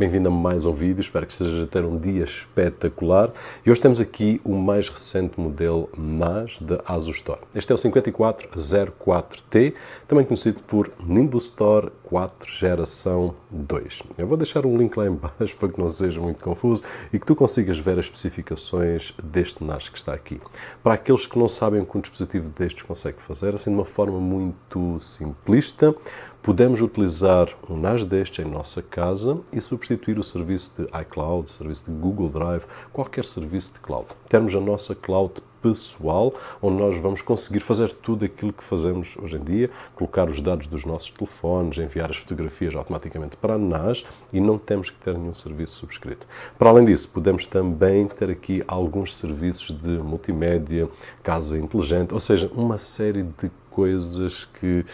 Bem-vindo a mais um vídeo, espero que esteja a ter um dia espetacular. E hoje temos aqui o mais recente modelo NAS da ASUS Store. Este é o 5404T, também conhecido por Nimbus Store 4 geração 2. Eu vou deixar um link lá em baixo para que não seja muito confuso e que tu consigas ver as especificações deste NAS que está aqui. Para aqueles que não sabem o que um dispositivo destes consegue fazer, assim de uma forma muito simplista, podemos utilizar um NAS destes em nossa casa e substituir o serviço de iCloud, o serviço de Google Drive, qualquer serviço de cloud. Termos a nossa cloud pessoal, onde nós vamos conseguir fazer tudo aquilo que fazemos hoje em dia, colocar os dados dos nossos telefones, enviar as fotografias automaticamente para a NAS e não temos que ter nenhum serviço subscrito. Para além disso, podemos também ter aqui alguns serviços de multimédia, casa inteligente, ou seja, uma série de coisas que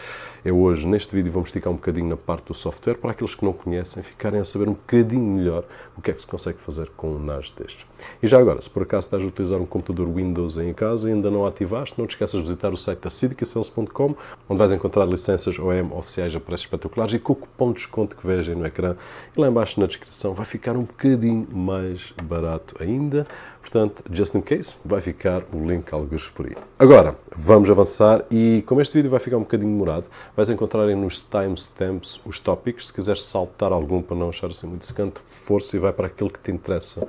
eu hoje, neste vídeo, vou esticar um bocadinho na parte do software para aqueles que não conhecem ficarem a saber um bocadinho melhor o que é que se consegue fazer com um NAS destes. E já agora, se por acaso estás a utilizar um computador Windows em casa e ainda não ativaste, não te esqueças de visitar o site da sidicasales.com, onde vais encontrar licenças OEM oficiais a preços espetaculares e com o cupom de desconto que veja no ecrã e lá embaixo na descrição vai ficar um bocadinho mais barato ainda. Portanto, just in case, vai ficar o link alguns por aí. Agora, vamos avançar e como este vídeo vai ficar um bocadinho demorado, vais encontrar aí nos timestamps os tópicos. Se quiseres saltar algum para não achar assim muito secante, força e vai para aquilo que te interessa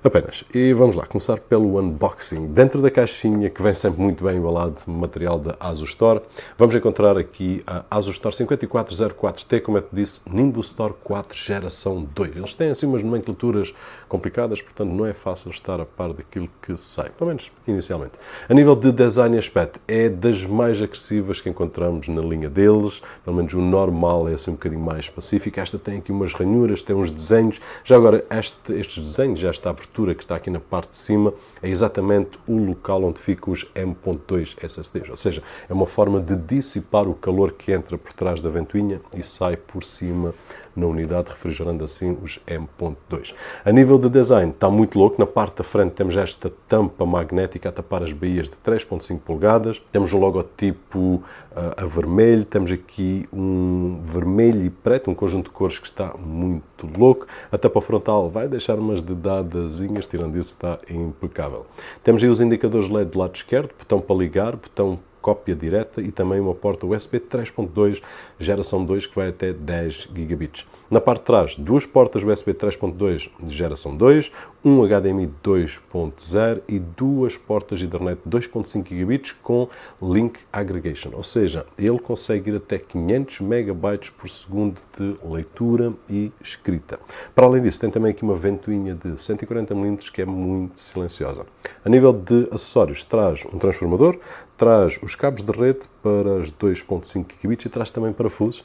apenas. E vamos lá, começar pelo unboxing. Dentro da caixinha, que vem sempre muito bem embalado de material da ASUS Store, vamos encontrar aqui a ASUS Store 5404T, como eu te disse, Nimbus Store 4 geração 2. Eles têm assim umas nomenclaturas complicadas, portanto não é fácil estar a par daquilo que sai, pelo menos inicialmente. A nível de design e aspecto, é das mais agressivas que encontramos na linha deles, pelo menos o normal é assim um bocadinho mais pacífico. Esta tem aqui umas ranhuras, tem uns desenhos, já agora estes desenhos, já está abertura que está aqui na parte de cima, é exatamente o local onde ficam os M.2 SSDs, ou seja, é uma forma de dissipar o calor que entra por trás da ventoinha e sai por cima na unidade, refrigerando assim os M.2. A nível de design, está muito louco. Na parte da frente temos esta tampa magnética a tapar as baías de 3.5 polegadas, temos o logotipo a vermelho, temos aqui um vermelho e preto, um conjunto de cores que está muito louco. A tapa frontal vai deixar umas dedadazinhas, tirando isso está impecável. Temos aí os indicadores LED do lado esquerdo, botão para ligar, botão cópia direta e também uma porta USB 3.2 geração 2 que vai até 10 gigabits. Na parte de trás, duas portas USB 3.2 de geração 2, um HDMI 2.0 e duas portas Ethernet 2.5 gigabits com Link Aggregation, ou seja, ele consegue ir até 500 megabytes por segundo de leitura e escrita. Para além disso, tem também aqui uma ventoinha de 140 mm que é muito silenciosa. A nível de acessórios, traz um transformador, traz os cabos de rede para os 2.5 gigabits e traz também parafusos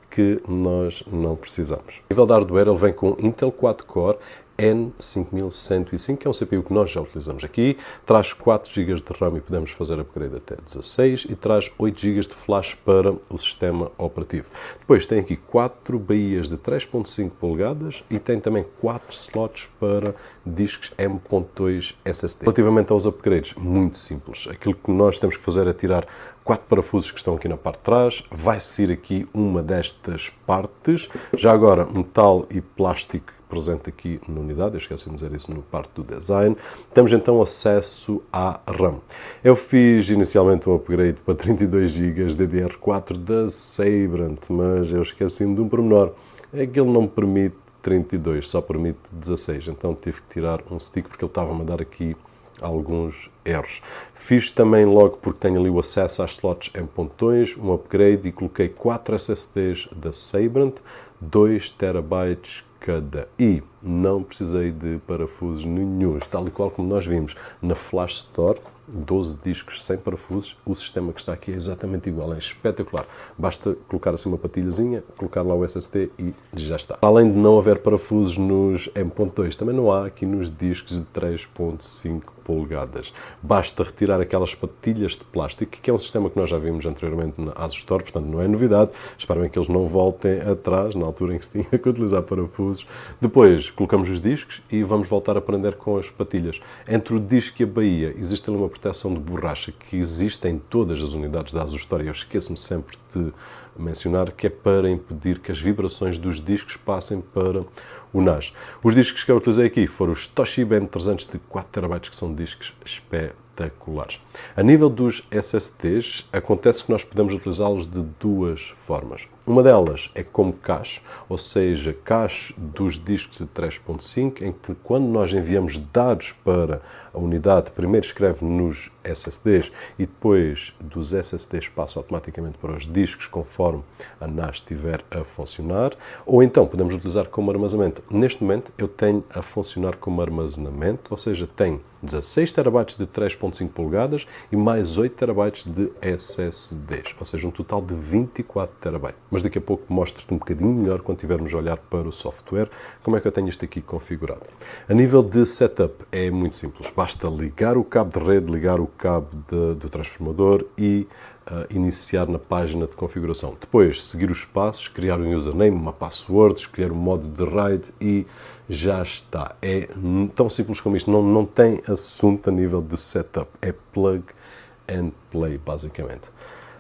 que nós não precisamos. A nível de hardware, ele vem com Intel 4-Core N5105, que é um CPU que nós já utilizamos aqui, traz 4 GB de RAM e podemos fazer upgrade até 16 e traz 8 GB de flash para o sistema operativo. Depois tem aqui 4 baías de 3.5 polegadas e tem também 4 slots para discos M.2 SSD. Relativamente aos upgrades, muito simples. Aquilo que nós temos que fazer é tirar 4 parafusos que estão aqui na parte de trás, vai sair aqui uma destas partes, já agora metal e plástico presente aqui na unidade, eu esqueci de dizer isso no parte do design. Temos então acesso à RAM. Eu fiz inicialmente um upgrade para 32 GB DDR4 da Sabrent, mas eu esqueci-me de um pormenor, é que ele não me permite 32, só permite 16, então tive que tirar um stick porque ele estava-me a dar aqui alguns erros. Fiz também logo porque tenho ali o acesso às slots M.2, um upgrade e coloquei 4 SSDs da Sabrent, 2 TB cada. E não precisei de parafusos nenhuns, tal e qual como nós vimos na Flash Store, 12 discos sem parafusos, o sistema que está aqui é exatamente igual, é espetacular. Basta colocar assim uma patilhazinha, colocar lá o SSD e já está. Além de não haver parafusos nos M.2, também não há aqui nos discos de 3.5 polegadas. Basta retirar aquelas patilhas de plástico, que é um sistema que nós já vimos anteriormente na ASUS Store, portanto não é novidade. Espero bem que eles não voltem atrás, na altura em que se tinha que utilizar parafusos. Depois colocamos os discos e vamos voltar a prender com as patilhas. Entre o disco e a baía existe ali uma proteção de borracha que existe em todas as unidades da ASUS Store. Eu esqueço-me sempre de mencionar que é para impedir que as vibrações dos discos passem para o NAS. Os discos que eu utilizei aqui foram os Toshiba N300 de 4TB, que são discos espetaculares. A nível dos SSDs, acontece que nós podemos utilizá-los de duas formas. Uma delas é como cache, ou seja, cache dos discos de 3.5, em que quando nós enviamos dados para a unidade, primeiro escreve nos SSDs e depois dos SSDs passa automaticamente para os discos conforme a NAS estiver a funcionar, ou então podemos utilizar como armazenamento. Neste momento eu tenho a funcionar como armazenamento, ou seja, tenho 16 TB de 3.5 polegadas e mais 8 TB de SSDs, ou seja, um total de 24 TB. Mas daqui a pouco mostro-te um bocadinho melhor quando tivermos a olhar para o software, como é que eu tenho isto aqui configurado. A nível de setup é muito simples, basta ligar o cabo de rede, ligar o cabo do transformador e iniciar na página de configuração. Depois, seguir os passos, criar um username, uma password, escolher o modo de RAID e já está. É tão simples como isto, não tem assunto a nível de setup, é plug and play, basicamente.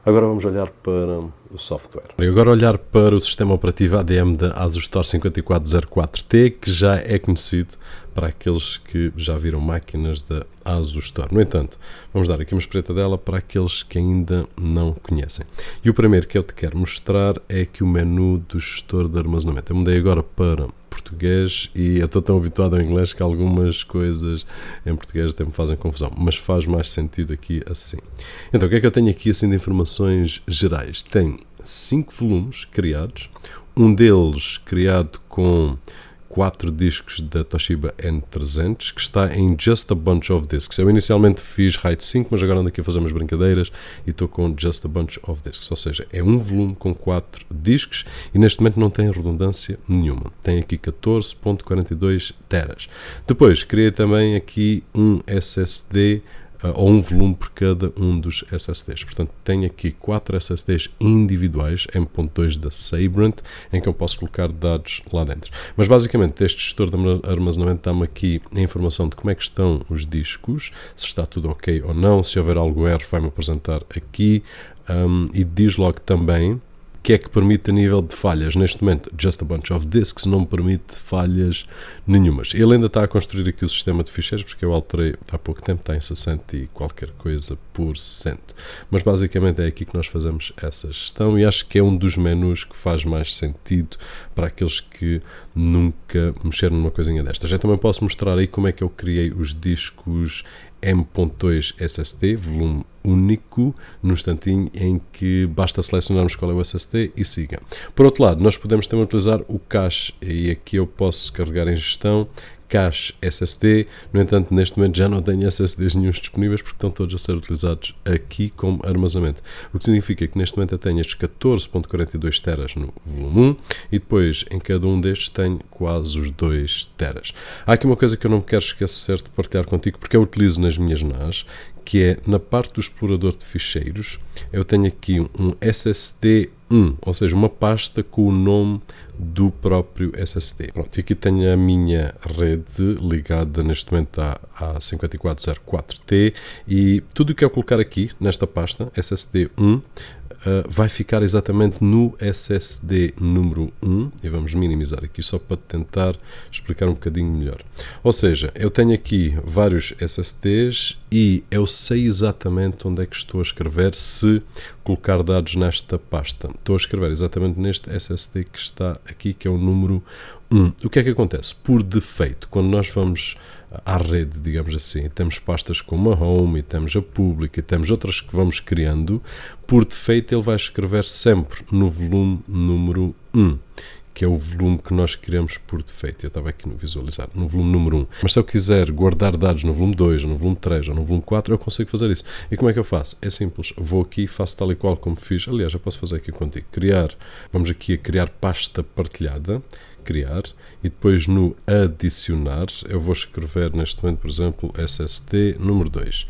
Agora vamos olhar para o software. E agora olhar para o sistema operativo ADM da ASUS Store 5404T, que já é conhecido para aqueles que já viram máquinas da ASUS Store. No entanto, vamos dar aqui uma espreita dela para aqueles que ainda não conhecem. E o primeiro que eu te quero mostrar é aqui o menu do gestor de armazenamento. Eu mudei agora para português e eu estou tão habituado ao inglês que algumas coisas em português até me fazem confusão, mas faz mais sentido aqui assim. Então, o que é que eu tenho aqui assim de informações gerais? Tenho 5 volumes criados, um deles criado com 4 discos da Toshiba N300, que está em Just a Bunch of Discs. Eu inicialmente fiz RAID 5, mas agora ando aqui a fazer umas brincadeiras e estou com Just a Bunch of Discs, ou seja, é um volume com 4 discos e neste momento não tem redundância nenhuma. Tem aqui 14.42 teras. Depois, criei também aqui um SSD ou um volume por cada um dos SSDs. Portanto, tenho aqui 4 SSDs individuais M.2 da Sabrent, em que eu posso colocar dados lá dentro. Mas basicamente este gestor de armazenamento dá-me aqui a informação de como é que estão os discos, se está tudo ok ou não, se houver algum erro vai-me apresentar aqui e diz logo também que é que permite a nível de falhas. Neste momento, Just a Bunch of Discs não permite falhas nenhumas. Ele ainda está a construir aqui o sistema de ficheiros, porque eu alterei há pouco tempo, está em 60 e qualquer coisa por cento. Mas basicamente é aqui que nós fazemos essa gestão e acho que é um dos menus que faz mais sentido para aqueles que nunca mexeram numa coisinha destas. Eu também posso mostrar aí como é que eu criei os discos M.2 SSD, volume único, num instantinho em que basta selecionarmos qual é o SSD e siga. Por outro lado, nós podemos também utilizar o cache e aqui eu posso carregar em gestão, cache SSD, no entanto neste momento já não tenho SSDs nenhuns disponíveis porque estão todos a ser utilizados aqui como armazenamento, o que significa que neste momento eu tenho estes 14.42 teras no volume 1 e depois em cada um destes tenho quase os 2 teras. Há aqui uma coisa que eu não me quero esquecer de partilhar contigo porque eu utilizo nas minhas NAS, que é na parte do explorador de ficheiros, eu tenho aqui um SSD1, ou seja, uma pasta com o nome do próprio SSD. Pronto, e aqui tenho a minha rede ligada neste momento à 5404T e tudo o que eu colocar aqui nesta pasta, SSD1, vai ficar exatamente no SSD número 1 e vamos minimizar aqui só para tentar explicar um bocadinho melhor. Ou seja, eu tenho aqui vários SSDs e eu sei exatamente onde é que estou a escrever se colocar dados nesta pasta. Estou a escrever exatamente neste SSD que está aqui, que é o número 1. O que é que acontece? Por defeito, quando nós vamos à rede, digamos assim, temos pastas como a Home, e temos a Public, e temos outras que vamos criando, por defeito ele vai escrever sempre no volume número 1, que é o volume que nós queremos por defeito. Eu estava aqui no visualizar, no volume número 1. Mas se eu quiser guardar dados no volume 2, ou no volume 3, ou no volume 4, eu consigo fazer isso. E como é que eu faço? É simples. Vou aqui e faço tal e qual como fiz. Aliás, eu posso fazer aqui contigo. Vamos aqui a criar pasta partilhada, criar, e depois no adicionar, eu vou escrever neste momento, por exemplo, SSD número 2.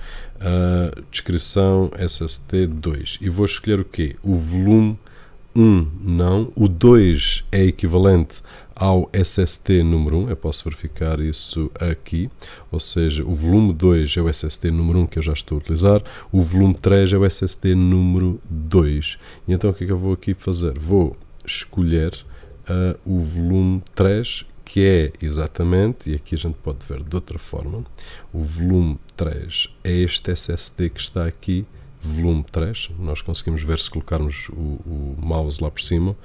Descrição SSD 2. E vou escolher o quê? O volume 1 não, o 2 é equivalente ao SSD número 1, eu posso verificar isso aqui, ou seja, o volume 2 é o SSD número 1 que eu já estou a utilizar, o volume 3 é o SSD número 2. E então o que é que eu vou aqui fazer? Vou escolher o volume 3, que é exatamente, e aqui a gente pode ver de outra forma, o volume 3 é este SSD que está aqui, volume 3, nós conseguimos ver se colocarmos o mouse lá por cima,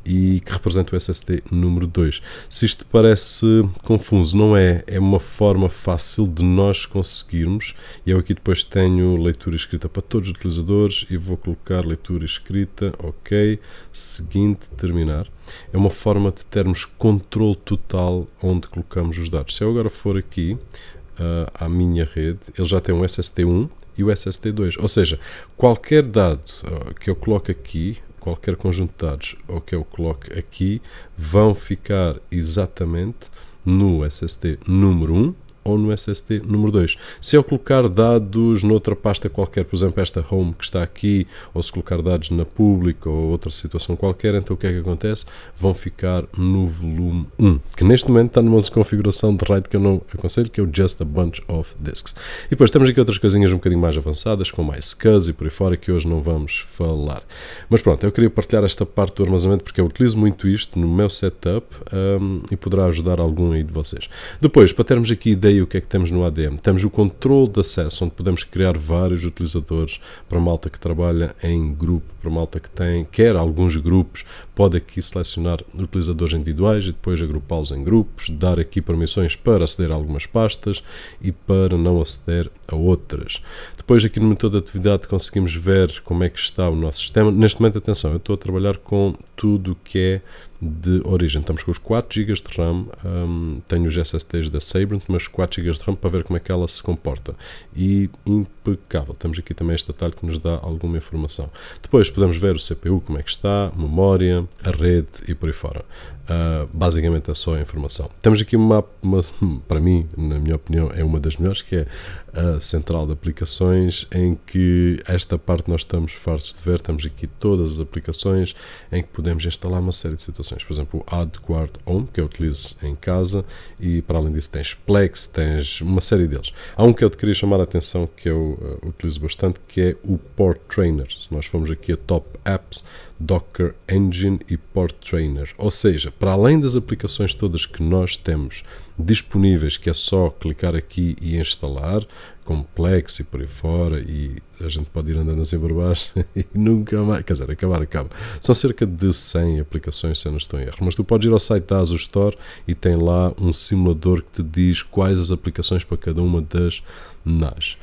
e que representa o SSD número 2. Se isto parece confuso, não é? É uma forma fácil de nós conseguirmos, e eu aqui depois tenho leitura escrita para todos os utilizadores, e vou colocar leitura escrita, ok, seguinte, terminar. É uma forma de termos controle total onde colocamos os dados. Se eu agora for aqui à minha rede, ele já tem um SSD 1 e o SSD 2, ou seja, qualquer dado que eu coloque aqui, qualquer conjunto de dados ou que eu coloque aqui, vão ficar exatamente no SSD número 1 ou no SSD número 2. Se eu colocar dados noutra pasta qualquer, por exemplo, esta home que está aqui, ou se colocar dados na pública ou outra situação qualquer, então o que é que acontece? Vão ficar no volume 1, que neste momento está numa configuração de RAID que eu não aconselho, que é o Just a Bunch of Disks. E depois temos aqui outras coisinhas um bocadinho mais avançadas, como mais SCSI e por aí fora, que hoje não vamos falar. Mas pronto, eu queria partilhar esta parte do armazenamento porque eu utilizo muito isto no meu setup e poderá ajudar algum aí de vocês. Depois, para termos aqui ideia o que é que temos no ADM? Temos o controle de acesso, onde podemos criar vários utilizadores para malta que trabalha em grupo, para malta que quer alguns grupos, pode aqui selecionar utilizadores individuais e depois agrupá-los em grupos, dar aqui permissões para aceder a algumas pastas e para não aceder a outras. Depois aqui no monitor de atividade conseguimos ver como é que está o nosso sistema. Neste momento, atenção, eu estou a trabalhar com tudo o que é de origem. Estamos com os 4 GB de RAM, tenho os SSDs da Sabrent, mas 4 GB de RAM para ver como é que ela se comporta. E impecável. Temos aqui também este atalho que nos dá alguma informação. Depois podemos ver o CPU, como é que está, memória, a rede e por aí fora. Basicamente é só a informação. Temos aqui uma, para mim, na minha opinião, é uma das melhores, que é a central de aplicações, em que esta parte nós estamos fartos de ver. Temos aqui todas as aplicações em que podemos instalar uma série de situações. Por exemplo, o Add Quad Home, que eu utilizo em casa, e para além disso tens Plex, tens uma série deles. Há um que eu te queria chamar a atenção, que eu utilizo bastante, que é o Port Trainer. Se nós formos aqui a Top Apps, Docker Engine e Port Trainer, ou seja, para além das aplicações todas que nós temos disponíveis, que é só clicar aqui e instalar, Complex e por aí fora, e a gente pode ir andando assim por baixo e nunca mais, quer dizer, acaba. São cerca de 100 aplicações, se eu não estou em erro, mas tu podes ir ao site da ASUS Store e tem lá um simulador que te diz quais as aplicações para cada uma das NAS.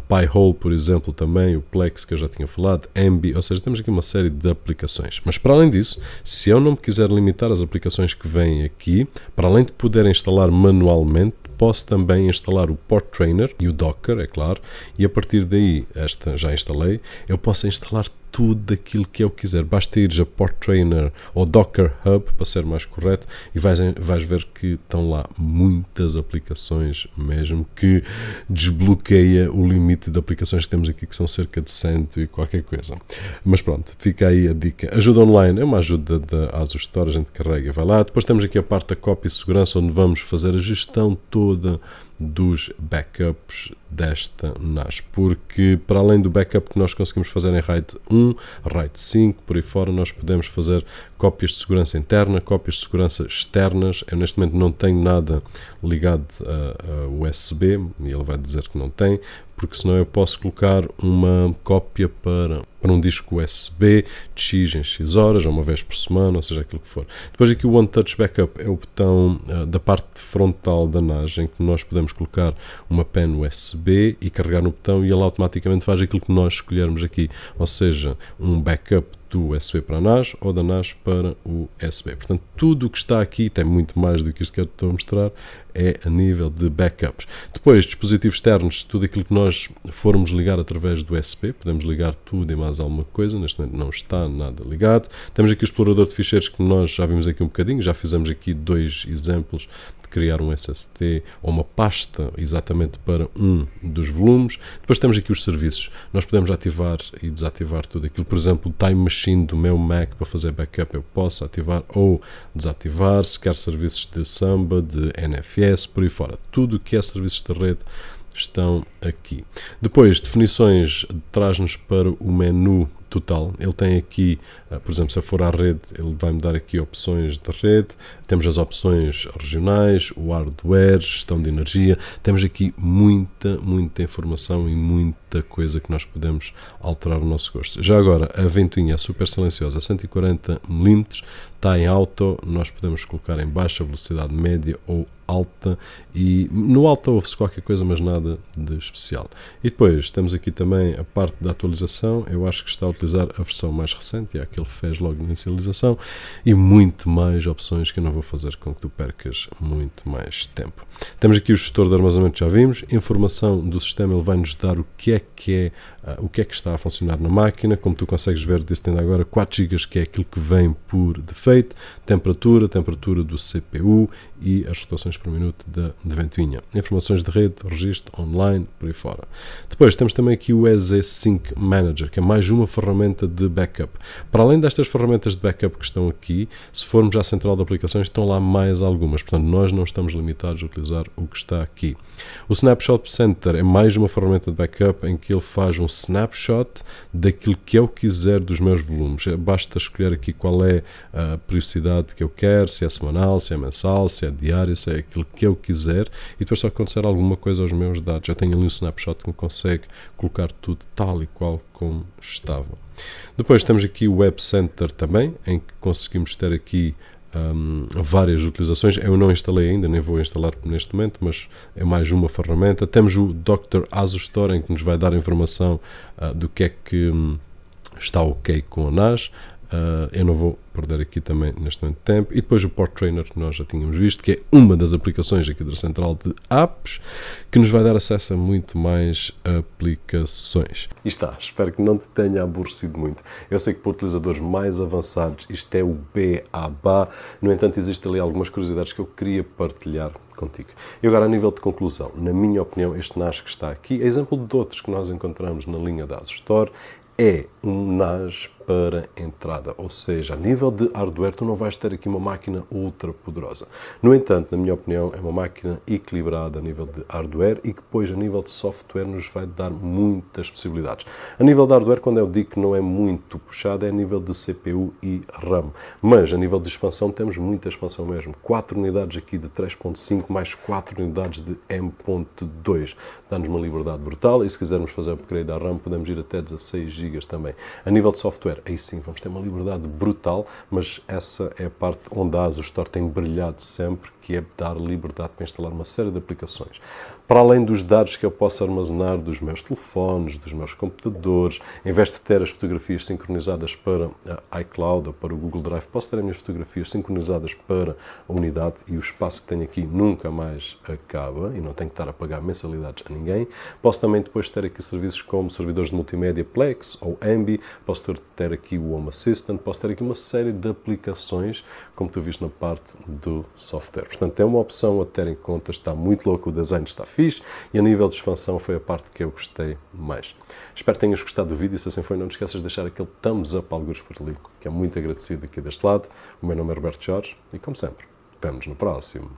Pi-hole, por exemplo, também, o Plex que eu já tinha falado, Embi, ou seja, temos aqui uma série de aplicações. Mas para além disso, se eu não me quiser limitar às aplicações que vêm aqui, para além de poder instalar manualmente, posso também instalar o Port Trainer e o Docker, é claro, e a partir daí, esta já instalei, eu posso instalar tudo aquilo que eu quiser. Basta ir a Port Trainer ou Docker Hub, para ser mais correto, e vais ver que estão lá muitas aplicações mesmo, que desbloqueia o limite de aplicações que temos aqui, que são cerca de 100 e qualquer coisa. Mas pronto, fica aí a dica. Ajuda online é uma ajuda da ASUS Store, a gente carrega e vai lá. Depois temos aqui a parte da cópia e segurança, onde vamos fazer a gestão toda dos backups desta NAS, porque para além do backup que nós conseguimos fazer em RAID 1, RAID 5, por aí fora, nós podemos fazer cópias de segurança interna, cópias de segurança externas. Eu neste momento não tenho nada ligado a USB, e ele vai dizer que não tem, porque senão eu posso colocar uma cópia para um disco USB de X em X horas, ou uma vez por semana, ou seja, aquilo que for. Depois aqui o One Touch Backup é o botão da parte frontal da NAS, em que nós podemos colocar uma pen USB e carregar no botão, e ele automaticamente faz aquilo que nós escolhermos aqui, ou seja, um backup do USB para a NAS ou da NAS para o USB. Portanto, tudo o que está aqui, tem muito mais do que isto que eu estou a mostrar, é a nível de backups. Depois, dispositivos externos, tudo aquilo que nós formos ligar através do USB, podemos ligar tudo e mais alguma coisa. Neste momento não está nada ligado. Temos aqui o explorador de ficheiros, que nós já vimos aqui um bocadinho, já fizemos aqui 2 exemplos de criar um SSD ou uma pasta exatamente para um dos volumes. Depois temos aqui os serviços. Nós podemos ativar e desativar tudo aquilo. Por exemplo, o Time Machine do meu Mac para fazer backup eu posso ativar ou desativar. Se quer serviços de Samba, de NFS, por aí fora. Tudo o que é serviços de rede estão aqui. Depois, definições traz-nos para o menu total. Ele tem aqui, por exemplo, se eu for à rede, ele vai-me dar aqui opções de rede, temos as opções regionais, o hardware, gestão de energia, temos aqui muita informação e muita coisa que nós podemos alterar o nosso gosto. Já agora, a ventoinha é super silenciosa, 140 mm, está em auto, nós podemos colocar em baixa velocidade, média ou alta, e no alta ouve-se qualquer coisa, mas nada de especial. E depois temos aqui também a parte da atualização. Eu acho que está a utilizar a versão mais recente, é a que ele fez logo na inicialização, e muito mais opções que eu não vou fazer com que tu percas muito mais tempo. Temos aqui o gestor de armazenamento, já vimos, informação do sistema, ele vai nos dar o que é que está a funcionar na máquina. Como tu consegues ver, disse ainda agora 4 GB, que é aquilo que vem por defeito, temperatura do CPU e as rotações por minuto de ventoinha. Informações de rede, registro, online, por aí fora. Depois temos também aqui o EZ Sync Manager, que é mais uma ferramenta de backup. Para além destas ferramentas de backup que estão aqui, se formos à central de aplicações, estão lá mais algumas. Portanto, nós não estamos limitados a utilizar o que está aqui. O Snapshot Center é mais uma ferramenta de backup em que ele faz um snapshot daquilo que eu quiser dos meus volumes. Basta escolher aqui qual é a periodicidade que eu quero, se é semanal, se é mensal, se é diário, se é aquilo que eu quiser, e depois só acontecer alguma coisa aos meus dados. Eu tenho ali um snapshot que me consegue colocar tudo tal e qual como estava. Depois temos aqui o Web Center também, em que conseguimos ter aqui várias utilizações. Eu não instalei ainda, nem vou instalar neste momento, mas é mais uma ferramenta. Temos o Dr. ASUS Store, em que nos vai dar informação do que é que está ok com a NAS. Eu não vou perder aqui também neste momento de tempo. E depois o Port Trainer, que nós já tínhamos visto, que é uma das aplicações aqui da central de apps, que nos vai dar acesso a muito mais aplicações. E está, espero que não te tenha aborrecido muito. Eu sei que para utilizadores mais avançados isto é o beabá, no entanto existem ali algumas curiosidades que eu queria partilhar contigo. E agora, a nível de conclusão, na minha opinião, este NAS que está aqui, é exemplo de outros que nós encontramos na linha da ASUS Store, é um NAS para entrada, ou seja, a nível de hardware tu não vais ter aqui uma máquina ultra poderosa. No entanto, na minha opinião, é uma máquina equilibrada a nível de hardware e que depois a nível de software nos vai dar muitas possibilidades. A nível de hardware, quando eu digo que não é muito puxado, é a nível de CPU e RAM, mas a nível de expansão temos muita expansão mesmo. 4 unidades aqui de 3.5 mais 4 unidades de M.2, dá-nos uma liberdade brutal, e se quisermos fazer upgrade da RAM podemos ir até 16 GB também. A nível de software, aí sim, vamos ter uma liberdade brutal, mas essa é a parte onde a ASUS Store tem brilhado sempre, que é dar liberdade para instalar uma série de aplicações. Para além dos dados que eu posso armazenar dos meus telefones, dos meus computadores, em vez de ter as fotografias sincronizadas para a iCloud ou para o Google Drive, posso ter as minhas fotografias sincronizadas para a unidade, e o espaço que tenho aqui nunca mais acaba e não tenho que estar a pagar mensalidades a ninguém. Posso também depois ter aqui serviços como servidores de multimédia Plex ou Ambi, posso ter aqui o Home Assistant, posso ter aqui uma série de aplicações, como tu viste na parte do software. Portanto, é uma opção a ter em conta, está muito louco, o design está fixe, e a nível de expansão foi a parte que eu gostei mais. Espero que tenhas gostado do vídeo, e se assim foi, não te esqueças de deixar aquele thumbs up algures por ali, que é muito agradecido aqui deste lado. O meu nome é Roberto Jorge, e como sempre, vemo-nos no próximo.